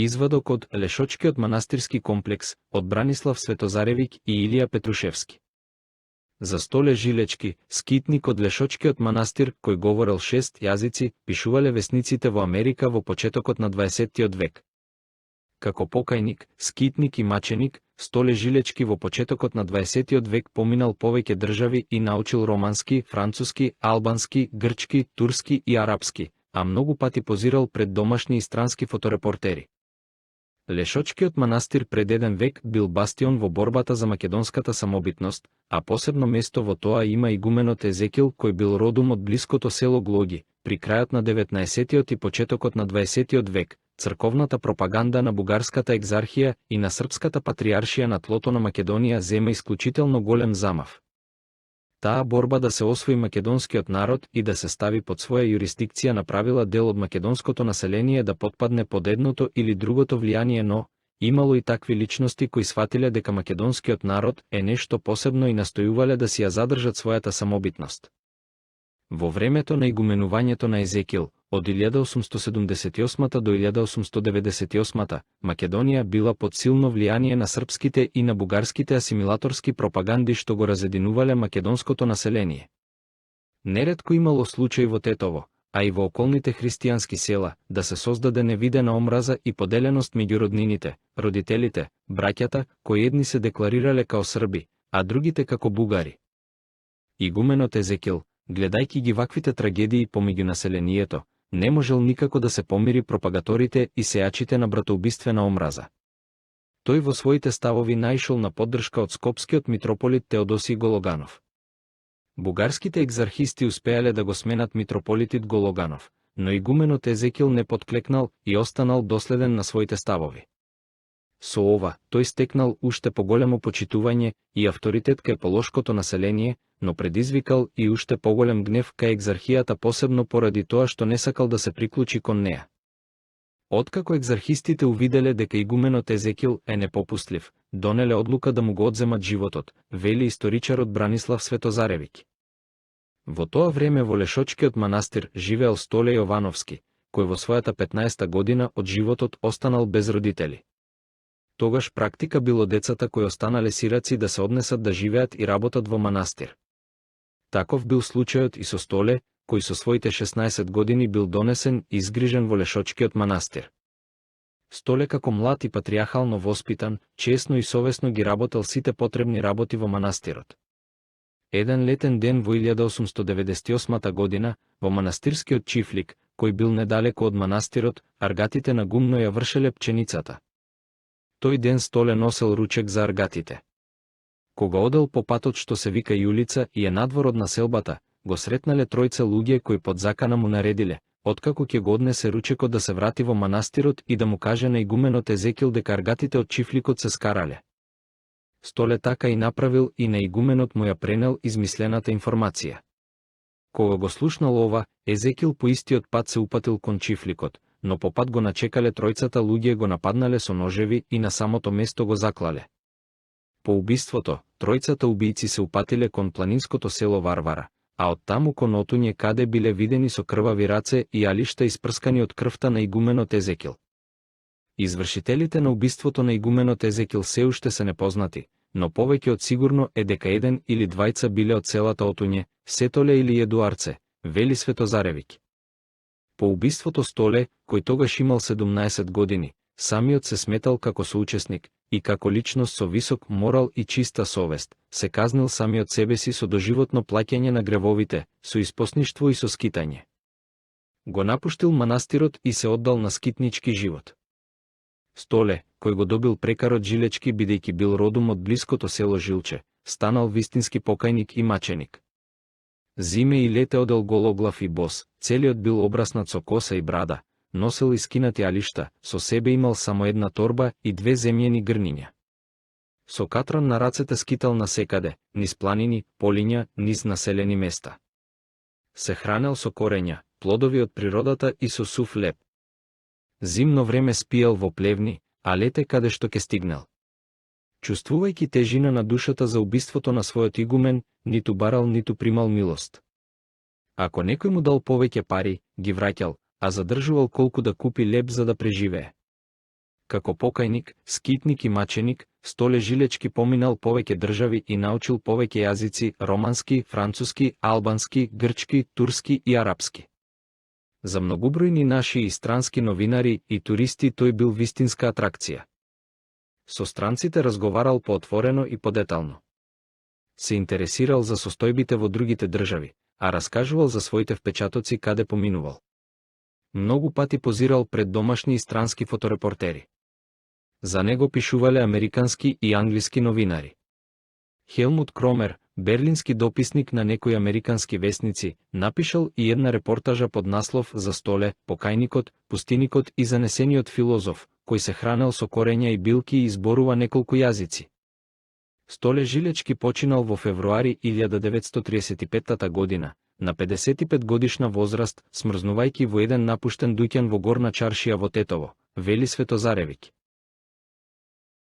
Извадок од Лешочкиот манастирски комплекс од Бранислав Светозаревик и Илија Петрушевски. За Столе Жилечки, скитник од Лешочкиот манастир, кој говорел 6 јазици, пишувале весниците во Америка во почетокот на 20 век. Како покајник, скитник и маченик, Столе Жилечки во почетокот на 20 век поминал повеќе држави и научил романски, француски, албански, грчки, турски и арапски, а многу пати позирал пред домашни и странски фоторепортери. Лешочкиот манастир пред 1 век бил бастион во борбата за македонската самобитност, а посебно место во тоа има игуменот Езекил, кој бил родом од блиското село Глоги. При крајот на 19 и почетокот на 20 век, црковната пропаганда на бугарската екзархија и на српската патриаршија на тлото на Македонија зема исклучително голем замав. Таа борба да се освои македонскиот народ и да се стави под своја юрисдикција направила дел од македонското население да потпадне под едното или другото влијание, но имало и такви личности кои сватиле дека македонскиот народ е нешто посебно и настојувале да си ја задржат својата самобитност. Во времето на игуменувањето на Езекил, од 1878 до 1898, Македонија била под силно влијание на српските и на бугарските асимилаторски пропаганди што го разединувале македонското население. Неретко имало случај во Тетово, а и во околните христијански села, да се создаде невидена омраза и поделеност меѓу роднините, родителите, браќата, кои едни се декларирале као срби, а другите како бугари. Игуменот Езекил, гледајќи ги ваквите трагедии помеѓу населението, не можел никако да се помири пропагаторите и сејачите на братоубиствена омраза. Тој во своите ставови наишол на поддршка од скопскиот митрополит Теодосиј Гологанов. Бугарските екзархисти успеале да го сменат митрополитит Гологанов, но игуменот Езекил не подклекнал и останал доследен на своите ставови. Со ова, тој стекнал уште поголемо почитување и авторитет кај полошкото население, но предизвикал и уште поголем гнев кај екзархијата, посебно поради тоа што не сакал да се приклучи кон неа. Откако екзархистите увиделе дека игуменот Езекил е непопустлив, донеле одлука да му го одземат животот, вели историчарот Бранислав Светозаревик. Во тоа време во Лешочкиот манастир живеел Столе Јовановски, кој во својата 15-та година од животот останал без родители. Тогаш практика било децата кои останале сираци да се однесат да живеат и работат во манастир. Таков бил случајот и со Столе, кој со своите 16 години бил донесен и изгрижен во Лешочкиот манастир. Столе како млад и патријахално воспитан, чесно и совесно ги работел сите потребни работи во манастирот. Еден летен ден во 1898 година, во манастирскиот чифлик, кој бил недалеко од манастирот, аргатите на гумно ја вршеле пченицата. Тој ден Столе носел ручек за аргатите. Кога одел по патот што се вика Јулица и е надвор од населбата, го сретнале тројца луѓе кои под закана му наредиле, откако ќе го однесе ручекот да се врати во манастирот и да му каже на игуменот Езекил дека аргатите од чифликот се скарале. Столе така и направил и на игуменот му ја пренел измислената информација. Кога го слушнал ова, Езекил по истиот пат се упатил кон чифликот, но по пат го начекале тројцата луѓе, го нападнале со ножеви и на самото место го заклале. По убиството, тројцата убијци се упатиле кон планинското село Варвара, а од таму кон Отуње, каде биле видени со крвави раце и алишта испрскани од крвта на игуменот Езекил. Извршителите на убиството на игуменот Езекил се уште се непознати, но повеќе од сигурно е дека еден или двајца биле од селата Отуње, Сетоле или Едуарце, вели Светозаревик. По убиството Столе, кој тогаш имал 17 години, самиот се сметал како соучесник и како личност со висок морал и чиста совест, се казнил самиот себе си со доживотно плаќање на гревовите, со испосништво и со скитање. Го напуштил манастирот и се оддал на скитнички живот. Столе, кој го добил прекарот Жилечки бидејќи бил родом од блиското село Жилче, станал вистински покајник и маченик. Зиме и лете одел гологлав и бос, целиот бил обраснат со коса и брада, носел искинати алишта, со себе имал само една торба и 2 земјени грниња. Со катран на рацете скитал насекаде, низ планини, полиња, низ населени места. Се хранел со корења, плодови од природата и со сув леб. Зимно време спиел во плевни, а лете каде што ке стигнал. Чувствувајќи тежина на душата за убиството на својот игумен, ниту барал, ниту примал милост. Ако некој му дал повеќе пари, ги враќал, а задржувал колку да купи леб за да преживее. како покајник, скитник и маченик, Столе Жилечки поминал повеќе држави и научил повеќе јазици: романски, француски, албански, грчки, турски и арапски. За многобројни наши и странски новинари и туристи тој бил вистинска атракција. Со странците разговарал поотворено и подетално. Се интересирал за состојбите во другите држави, а раскажувал за своите впечатоци каде поминувал. Многу пати позирал пред домашни и странски фоторепортери. За него пишувале американски и англиски новинари. Хелмут Кромер, берлински дописник на некои американски вестници, напишал и една репортажа под наслов за Столе, покајникот, пустиникот и занесениот филозоф, кој се хранел со корења и билки и изборува неколку јазици. Столе Жилечки починал во февруари 1935 година, на 55 годишна возраст, смрзнувајќи во еден напуштен дуќан во Горна чаршија во Тетово, вели Светозаревиќ.